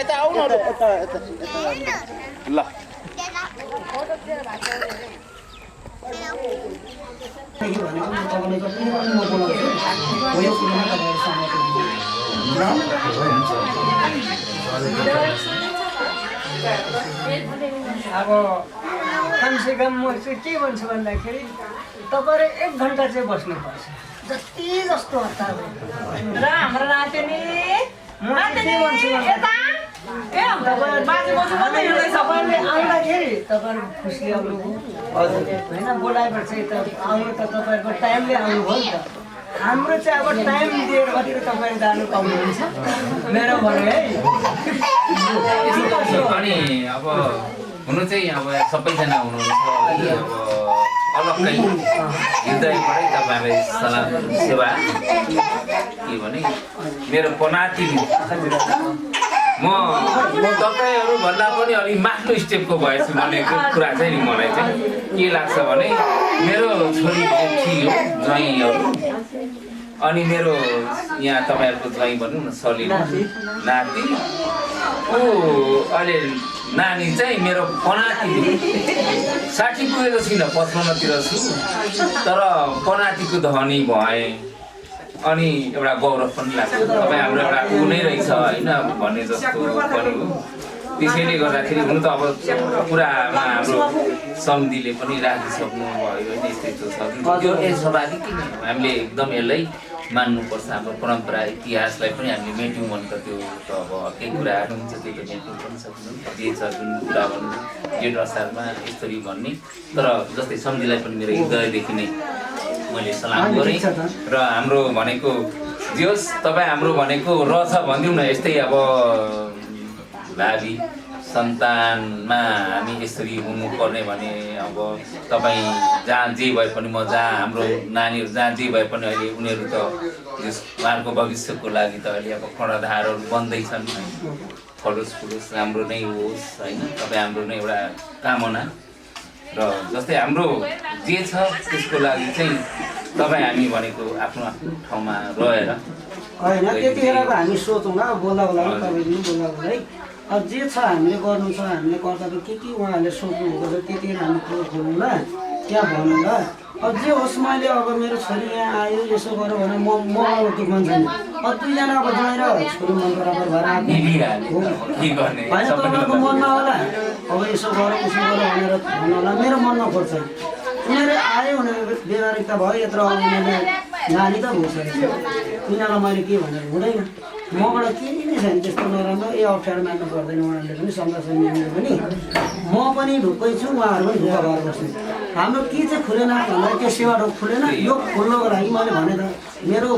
यता आउनु ल अब कमसेकम म चाहिँ के भन्छु भन्दाखेरि तपाईँले 1 घन्टा चाहिँ बस्नुपर्छ जति जस्तो हतार र हाम्रो नातिनी तपाईँले आउँदाखेरि तपाईँहरू खुसीले आउनुभयो होइन बोलाएर चाहिँ त आउनु त तपाईँहरूको टाइमले आउनुभयो नि त हाम्रो चाहिँ अब टाइम दिएर मात्रै तपाईँले जानु पाउनुहुन्छ मेरो भनाइ है अनि अब हुनु चाहिँ अब सबैजना हुनुहुन्छ अब अलग्गै हृदयबाटै तपाईँलाई सलाम सेवा के भने मेरो पनाती म तपाईँहरू भन्दा पनि अलिक माथिल्लो स्टेपको भएछु भनेको कुरा चाहिँ नि मलाई चाहिँ के लाग्छ भने मेरो छोरी थियो ज्वाइँहरू अनि मेरो यहाँ तपाईँहरूको ज्वाइँ भनौँ न सलिलो नाति ऊ अहिले नानी चाहिँ मेरो पनाती 60 पुगेको छुइनँ 55तिर छु तर पनातीको धनी भएँ अनि एउटा गौरव पनि लाग्छ तपाईँ हाम्रो एउटा ऊ नै रहेछ होइन भन्ने जस्तो पनि हो त्यसैले गर्दाखेरि हुनु त अब कुरामा हाम्रो समितिले पनि राखिसक्नु भयो होइन यस्तै छ यो स्वाभाविक किन हामीले एकदम यसलाई मान्नुपर्छ हाम्रो परम्परा इतिहासलाई पनि हामीले मेट्यौँ भने त त्यो त अब अर्कै कुराहरू हुन्छ त्यो त मेट्यौँ पनि सक्नु जे छ जुन कुरा भन्नु जेठ असारमा यसरी भन्ने तर जस्तै समितिलाई पनि मेरो हृदयदेखि नै मैले सलाम गरेँ र हाम्रो भनेको जे होस् तपाईँ हाम्रो भनेको रहेछ भनिदिउँ न यस्तै अब भावी सन्तानमा हामी यसरी हुनुपर्ने भने अब तपाईँ जहाँ जे भए पनि म जहाँ हाम्रो नानीहरू जहाँ जे भए पनि अहिले उनीहरू त उहाँहरूको भविष्यको लागि त अहिले अब कर्णधारहरू बन्दैछन् फलोस् फुलोस् राम्रो नै होस् होइन तपाईँ हाम्रो नै एउटा कामना र जस्तै हाम्रो जे छ त्यसको लागि चाहिँ तपाईँ हामी भनेको आफ्नो आफ्नो ठाउँमा रहेर होइन त्यतिखेरको हामी सोचौँ ल बोल्दा बोला तपाईँले बोल्दा बोला है अब जे छ हामीले गर्नु छ हामीले कर्तव्य के उहाँहरूले सोध्नुभएको छ त्यतिखेर हामी कुरो खोल्नु ल त्यहाँ भन्नु ल अब जे होस् मैले अब मेरो छोरी यहाँ आयो यसो गऱ्यो भने म अब दुःख छैन अब दुईजना अब गएर छोरी मन बराबर भएर होइन तपाईँको मनमा होला अब यसो गर उसो गर भनेर भन्नु होला मेरो मनमा खोज्छ उनीहरू आयो उनीहरू व्यवहारिकता भयो यत्रो अब उनीहरूले नानी त भइसकेको छ उनीहरूलाई मैले के भनेर हुँदैन मबाट केही नै छैन त्यस्तो नराम्रो अप्ठ्यारो मान्नु पर्दैन उहाँहरूले पनि संरक्षण मिल्ने पनि म पनि ढुक्कै छु उहाँहरू पनि ढुक्क भएर बस्ने हाम्रो के चाहिँ खुलेन भन्दा त्यो सेवाहरू खुलेन यो खोल्नको लागि मैले भने त मेरो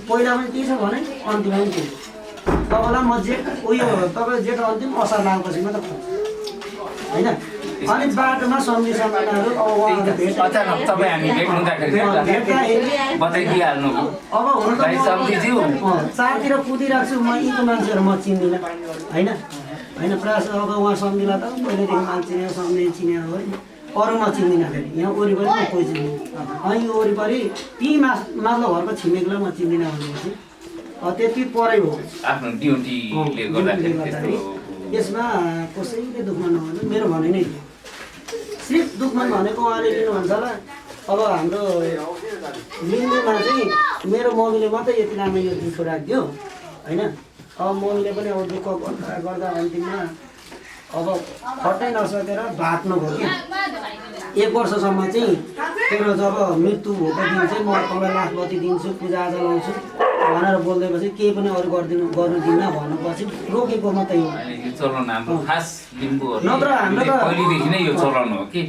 पहिला पनि के छ भने अन्तिम पनि के तपाईँलाई म जेठ उयो तपाईँ जेठ अन्तिम असार लागेपछि मात्र होइन अनि बाटोमा सम्झी सम्झनाहरू अब तपाईँ हामी बताइदिइहाल्नु अब हुन त चारतिर कुदिरहेको छु म यीको मान्छेहरू म चिन्दिनँ होइन होइन प्रायः अब उहाँ सम्झिला त पहिलेदेखि मान्छे सम्झे चिने हो अरू म चिन्दिनँ फेरि यहाँ वरिपरि म कोही चिन्दिनँ अनि यो वरिपरि ती माथिल्लो घरको छिमेकीलाई म चिन्दिनँ भनेपछि त्यति परै हो आफ्नो ड्युटीले गर्दाखेरि यसमा कसैले दुःखमा नभन्नु मेरो भनाइ नै सिर्फ दुःखमा भनेको उहाँले लिनुहुन्छ होला अब हाम्रो लिङ्गमा चाहिँ मेरो मम्मीले मात्रै यति लामो यो दुःख राखिदियो होइन अब मम्मीले पनि अब दुःख गर्दा अन्तिममा अब खट्नै नसकेर भाट्नुभयो कि 1 वर्षसम्म चाहिँ तेरो जब मृत्यु भएको दिन चाहिँ म तपाईँलाई लाख बत्ती दिन्छु पूजाआजा लाउँछु भनेर बोल्दैपछि केही पनि अरू गर्नु दिन्न भन्नुपर्छ रोकेको मात्रै हो नत्र हाम्रो त पहिलेदेखि नै यो चलन हो कि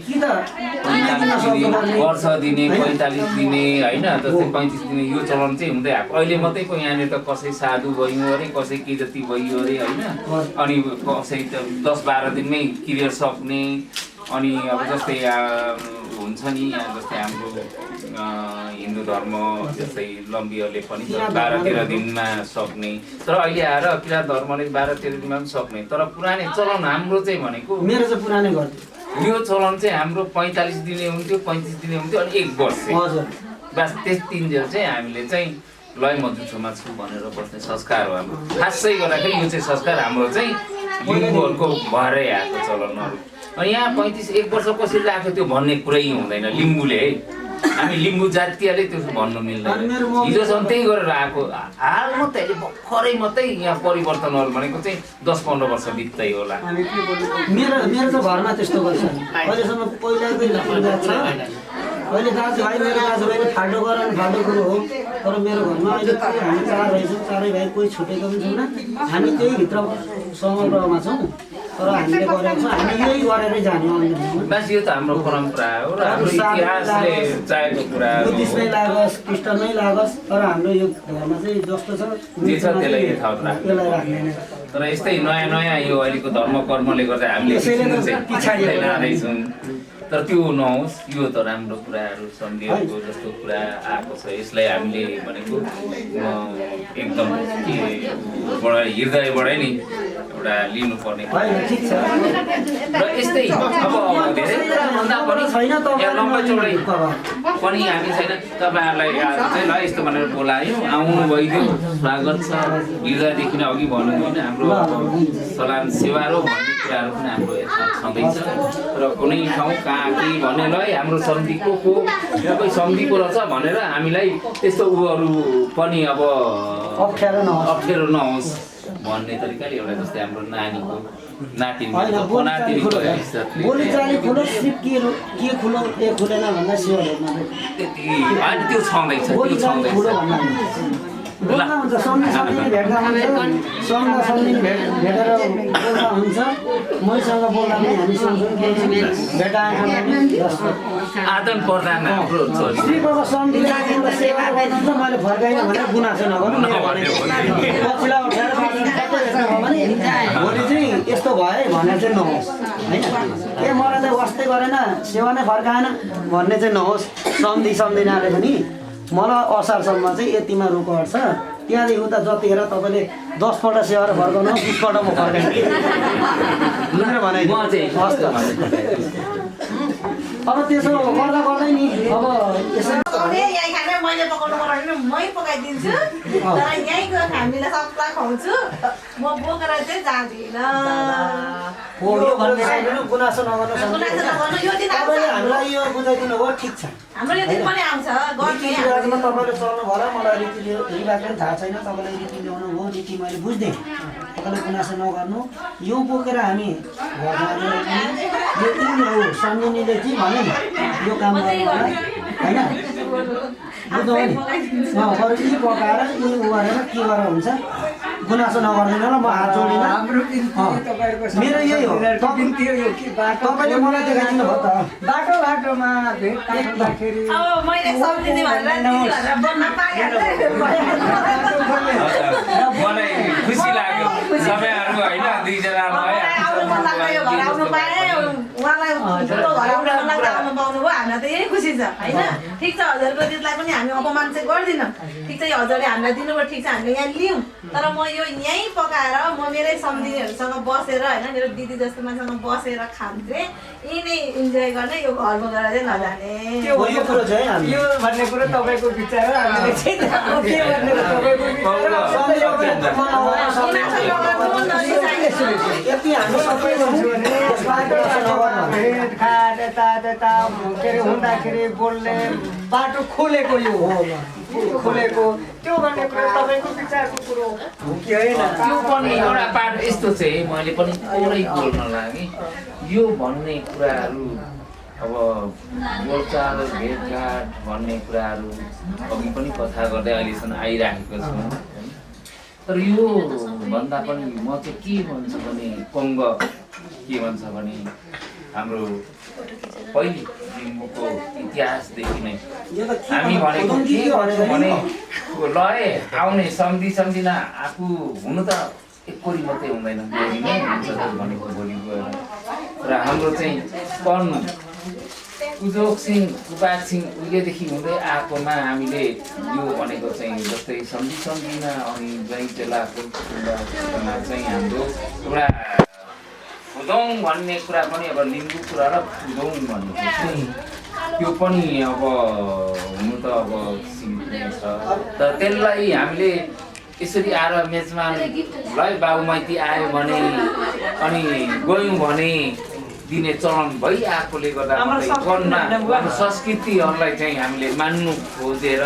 वर्ष दिने 45 दिने होइन जस्तै 35 दिने यो चलन चाहिँ हुँदै आएको अहिले मात्रै पो यहाँनिर त कसै साधु भयो अरे कसै के जति भयो अरे होइन अनि कसै त 10-12 दिनमै क्लियर सक्ने अनि अब जस्तै हुन्छ नि यहाँ जस्तै हाम्रो हिन्दू धर्म जस्तै लम्बीहरूले पनि 12-13 दिनमा सक्ने तर अहिले आएर किराँत धर्मले 12-13 दिनमा पनि सक्ने तर पुरानै चलन हाम्रो चाहिँ भनेको मेरो चाहिँ पुरानै गर्थ्यो यो चलन चाहिँ हाम्रो 45 दिने हुन्थ्यो 35 दिने हुन्थ्यो अनि 1 वर्ष हजुर बस त्यतिन्जेल चाहिँ हामीले चाहिँ लय म जुठोमा छु भनेर बस्ने संस्कार हो हाम्रो खासै गर्दाखेरि यो चाहिँ संस्कार हाम्रो चाहिँ लिम्बूहरूको भएरै आएको चलनहरू अनि यहाँ 1 वर्ष कसरी आएको त्यो भन्ने कुरै हुँदैन लिम्बूले है हामी लिम्बू जातीयले त्यो भन्नु मिल्दैन हिजोसम्म त्यही गरेर आएको हाल मात्रै अहिले भर्खरै मात्रै यहाँ परिवर्तनहरू भनेको चाहिँ 10-15 वर्ष बित्दै होला मेरो त घरमा त्यस्तो गर्छ अहिलेसम्म पहिलाकै पूजा छ अहिले दाजुभाइ मेरो दाजुभाइले फाल्टो गरौँ फाल्टो कुरो हो तर मेरो घरमा अहिले हामी 4 भाइ छौँ 4 भाइ कोही छुटेको पनि छैन हामी त्यही भित्र समग्रमा छौँ तर हामीले गरेको छौँ हामी यही गरेरै जाने बस यो त हाम्रो परम्परा हो र हाम्रो इतिहासले चाहेको कुरा हो बुद्धिस्टमै लागोस् क्रिस्चियनमै लागोस् तर हाम्रो यो धर्म चाहिँ जस्तो छ जे छ त्यसलाई यथावत राख्दैन तर यस्तै नयाँ यो अहिलेको धर्म कर्मले गर्दा हामीले पछाडि लाँदैछौँ तर त्यो नहोस् यो त राम्रो कुराहरू सन्धिहरूको जस्तो कुरा आएको छ यसलाई हामीले भनेको एकदम हृदयबाटै नि एउटा लिनुपर्ने र यस्तै अब धेरै कुराभन्दा पनि यहाँ लम्बाइ चौडाइ पनि हामी छैन तपाईँहरूलाई चाहिँ ल यस्तो भनेर बोलायौँ आउनु भइदियो स्वागत छ हृदयदेखि नै अघि भन्नु होइन हाम्रो सलाम सेवा हो भन्ने कुराहरू पनि हाम्रो छँदैछ र कुनै ठाउँ कहाँ के भन्ने ल हाम्रो सन्धि को यहाँ कोही सन्धि को रहेछ भनेर हामीलाई त्यस्तो उहरू पनि अब अप्ठ्यारो नहोस् भन्ने तरिकाले एउटा जस्तै हाम्रो नानीको नातिनीको बोलीचाली खुलो सिप के खुलो के खुलेन भन्दा सेवा त्यति होइन त्यो छँदैछ बोल्दा हुन्छ सम्झिने भेट्दा हुन्छ सम्झिने भेटेर बोल्दा हुन्छ मैसँग बोल्दा पनि हामी सम्झौँ भेटाएको आदान प्रदान हाम्रो श्रीबाबा सम्झिने सेवा गर्नुहुन्छ मैले फर्काइन भनेर गुनासो नगर्नु पछिल्ला उठाएर भने भोलि चाहिँ यस्तो भयो भनेर चाहिँ नहोस् होइन ए मलाई चाहिँ वास्तै गरेन सेवा नै फर्काएन भन्ने चाहिँ नहोस् सम्झिनाले पनि मलाई असारसम्म चाहिँ यतिमा रोको अट्छ त्यहाँदेखि उता जतिखेर तपाईँले 10 पल्ट सेवा फर्काउनु 20 पल्ट म फर्काइदिन्छु अब त्यसो गर्दा गर्दै नि अब मैले पकाउनु पर्दैन मै पकाइदिन्छु तर यहीँको हामीलाई सबलाई खुवाउँछु म बोकेर चाहिँ जाँदिनँ गुनासो नगर्नु यो दिन हामीलाई यो बुझाइदिनु हो ठिक छ हाम्रो यो दिन पनि आउँछ तपाईँले चल्नु भयो मलाई रिवाज पनि थाहा छैन तपाईँलाई रीति ल्याउनु हो रीति मैले बुझ्थेँ तपाईँले गुनासो नगर्नु यो बोकेर हामी यो सम्झिनेले के भने यो काम गर्नु होइन बुझ्नु नि अरू यी पकाएर यी गरेर के गरेर हुन्छ गुनासो नगर्दिनँ ल म हात जोडिनँ मेरो यही हो तपाईँले मलाई देखाइदिनु भयो त बाटोमा भेट गर्दाखेरि अब मैले सम्झिने भनेर बोल्न मलाई खुसी लाग्यो सबैहरू होइन दुईजनालाई आउनु पाउनु भयो हामीलाई त यही खुसी छ होइन ठिक छ हजुरको दिदीलाई पनि हामी अपमान चाहिँ गर्दिनँ ठिक छ हजुरले हामीलाई दिनुभयो ठिक छ हामीले यहाँ लियौँ तर म यो यहीँ पकाएर म मेरै सम्झिनेहरूसँग बसेर होइन मेरो दिदी जस्तो मान्छेसँग बसेर खानु चाहिँ यही नै इन्जोय गर्ने यो घरमा गएर चाहिँ नजाने यो भन्ने कुरो तपाईँको विचार हो हामीले चाहिँ के भन्ने हुँदाखेरि बोल्ने बाटो खोलेको यो खोलेको त्यो भन्ने कुरो तपाईँको विचारको कुरो हो कि होइन त्यो पनि एउटा पाठ यस्तो चाहिँ मैले पनि थोरै बोल्न लागेँ यो भन्ने कुराहरू अब बोलचाल भेटघाट भन्ने कुराहरू अघि पनि कथा गर्दै अहिलेसम्म आइराखेको छु तर यो भन्दा पनि म चाहिँ के भन्छु भने कङ्ग के भन्छ भने हाम्रो पहिले लिम्बूको इतिहासदेखि नै हामी भनेको के भन्छौँ भने लय आउने सम्झिना आफू हुनु त एककोरी मात्रै हुँदैन भोलि नै हुन्छ भनेको भोलि गएर र हाम्रो चाहिँ उद्योग सिंह उपाक सिंह उहिलेदेखि हुँदै आएकोमा हामीले यो भनेको चाहिँ जस्तै सम्झिन अनि जहीँ बेलाको चाहिँ हाम्रो एउटा फुदौङ भन्ने कुरा पनि अब लिम्बू कुरा र फुदौङ भन्ने चाहिँ त्यो पनि अब हुनु त अब सीमित छ तर त्यसलाई हामीले यसरी आएर मेजमानलाई बाबु माइती आयो भने अनि गयौँ भने दिने चलन भइआएकोले गर्दा वनमा संस्कृतिहरूलाई चाहिँ हामीले मान्नु खोजेर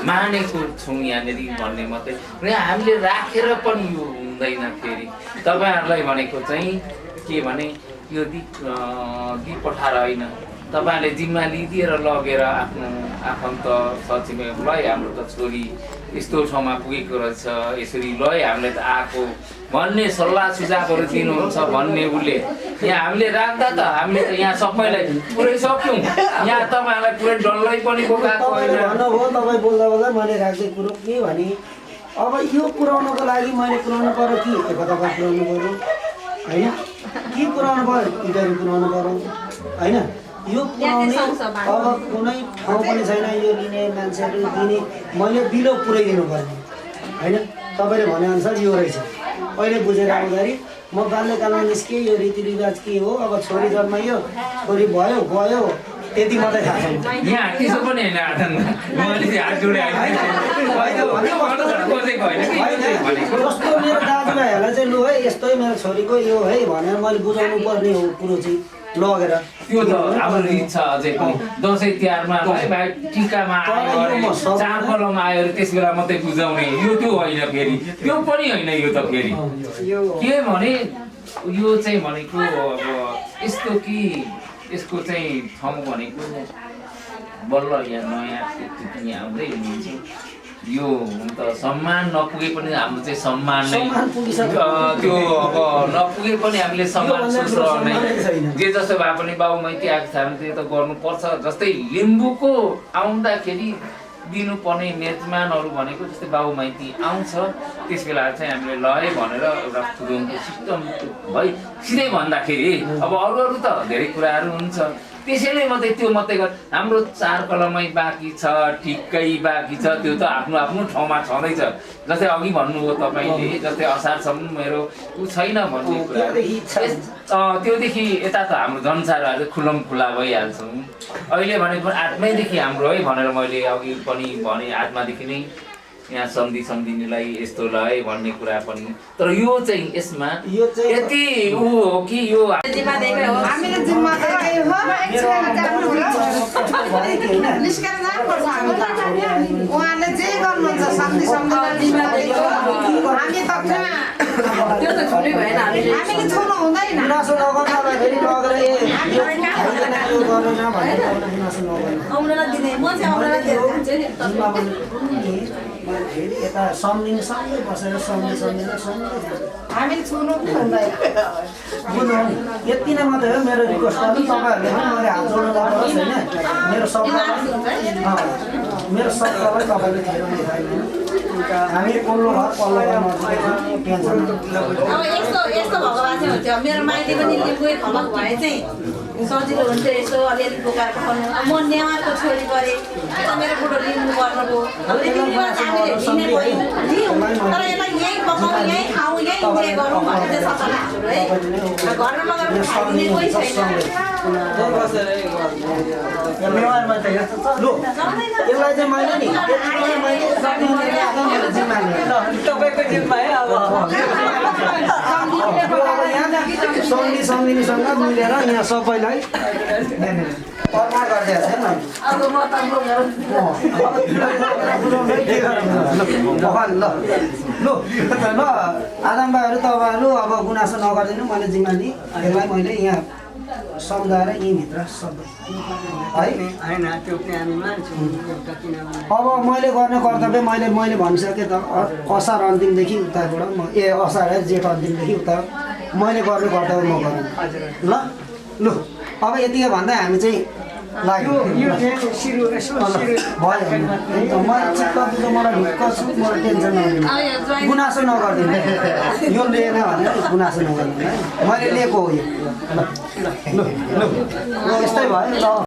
मानेको छौँ यहाँनिर भन्ने मात्रै र हामीले राखेर पनि यो हुँदैन फेरि तपाईँहरूलाई भनेको चाहिँ के भने यो दिप पठाएर होइन तपाईँहरूले जिम्मा लिदिएर लगेर आफ्नो आफन्त छरछिमेकीलाई हाम्रो त छोरी यस्तो ठाउँमा पुगेको रहेछ यसरी ल हामीले त आएको भन्ने सल्लाह सुझावहरू दिनुहुन्छ भन्ने उसले यहाँ हामीले राख्दा त हामीले त यहाँ सबैलाई पुरै सक्यौँ यहाँ तपाईँहरूलाई पुरै डल्लै पनि बोकाएको होइन भन्नुभयो तपाईँ बोल्दा बोल्दा मैले राख्दै कुरो के भने अब यो पुऱ्याउनको लागि मैले पुऱ्याउनु पर्यो कि एकतामा पुऱ्याउनु पर्यो होइन के पुऱ्याउनु पर्यो इन्टरभ्यू पुऱ्याउनु पर्यो होइन यो पुऱ्याउने अब कुनै ठाउँ पनि छैन यो लिने मान्छेहरू दिने मैले बिलो पुऱ्याइदिनु पर्ने होइन तपाईँले भनेअनुसार यो रहेछ अहिले बुझेर आउँदाखेरि म बाल्यकालमा निस्केँ यो रीतिरिवाज के हो अब छोरी जन्मायो छोरी भयो गयो त्यति मात्रै थाहा छैन यहाँ त्यसो पनि होइन जस्तो मेरो दाजुभाइहरूलाई चाहिँ लु है यस्तै मेरो छोरीको यो है भनेर मैले बुझाउनु पर्ने हो कुरो चाहिँ लगेर त्यो त हाम्रो रित छ अझै पनि दसैँ तिहारमा भाइ टिकामा आयो चाडपर्वमा आयो त्यस बेला मात्रै बुझाउने यो त्यो होइन फेरि त्यो पनि होइन यो त फेरि के भने यो चाहिँ भनेको अब यस्तो कि यसको चाहिँ ठाउँ भनेको बल्ल यहाँ नयाँ यहाँ आउँदै हुनुहुन्छ यो हुन त सम्मान नपुगे पनि हाम्रो चाहिँ सम्मान नै त्यो अब नपुगे पनि हामीले सम्मान सोच्ने जे जस्तो भए पनि बाबु माइती आएको छ भने त्यो त गर्नुपर्छ जस्तै लिम्बूको आउँदाखेरि दिनुपर्ने मेजमानहरू भनेको जस्तै बाबु माइती आउँछ त्यस बेला चाहिँ हामीले लय भनेर एउटा फुदौङको सिस्टम भइ सिधै भन्दाखेरि अब अरू त धेरै कुराहरू हुन्छ त्यसैले मात्रै त्यो मात्रै हाम्रो चाडकलमै बाँकी छ ठिक्कै बाँकी छ त्यो त आफ्नो आफ्नो ठाउँमा छँदैछ जस्तै अघि भन्नुभयो तपाईँले जस्तै असारसम्म मेरो ऊ छैन भन्ने कुरा त्योदेखि यता त हाम्रो जनसारहरू खुल्लम खुल्ला भइहाल्छौँ अहिले भनेको आत्मैदेखि हाम्रो है भनेर मैले अघि पनि भने आत्मादेखि नै यहाँ सम्झिनेलाई यस्तो ल है भन्ने कुरा पनि तर यो चाहिँ यसमा यति ऊ हो कि यो जिम्मा दिएको हो हामीले जिम्मा दिएको हो निस्केर जानुपर्छ उहाँले जे गर्नुहुन्छ सम्झिँदा जिम्मा दिएको हामी त त्यो त छुट्टै भएन हामीले छुनु हुँदैन गुनासो नगर्नलाई फेरि लगेर यो गरेन भनेर गुनासो नगर्नु आउनलाई दिने म चाहिँ आउनलाई दिन्छु नि फेरि यता सम्झिने सँगै बसेर सम्झिँदै हामीले छुनु पनि हुँदैन बुझ्नु यति नै मात्रै हो मेरो रिक्वेस्ट गर्नु तपाईँहरूले पनि मैले हात जोड्नु पर्छ होइन मेरो सबैलाई तपाईँले धेरै देखाइदिनु हामी पल्लो घर पल्लो घर टेन्सन अब यस्तो भएको भए चाहिँ हुन्थ्यो मेरो माइती पनि लिम्बुकै खलक भए चाहिँ सजिलो हुन्थ्यो यसो अलिअलि बोकाएर पठाउनु म नेवारको छोरी गरेँ मेरो बुढो लिम्बू गर्नुभयो रीतिरिवाज हामीले लिने पऱ्यो लियौँ तर यसलाई यहीँ पकाउँ यहीँ खाउँ यहीँ इन्जोय गरौँ भन्ने चाहिँ सपना हाम्रो है घरमा लगेर खाइदिने कोही छैन नेवारमा त यस्तो छ लु यसलाई चाहिँ मैले नि तपाईँको जिम्मा है अब सम्झिनेसँग मिलेर यहाँ सबैलाई कर्मा गरिदिएको छ नि अब म त ल आदम भाइहरू तपाईँहरू अब गुनासो नगरिदिनु मैले जिम्मा नि यसलाई मैले यहाँ सम्झाएर यहीँभित्र सबै है होइन त्यो पनि हामी मान्छौँ एउटा किनभने अब मैले गर्ने कर्तव्य मैले भनिसकेँ त असार अन्तिमदेखि उताबाट म असार जेठ अन्तिमदेखि उता मैले गर्ने कर्तव्य म गरौँ ल लु अब यतिकै भन्दा हामी चाहिँ लाग्यो यो सिरु यसो भयो मलाई चित्त बुझ्छ मलाई ढुक्क छु मलाई टेन्सन नलिनु गुनासो नगरिदिनु यो लिएन भने गुनासो नगरिदिनु है मैले लिएको हो यो ल यस्तै भयो ल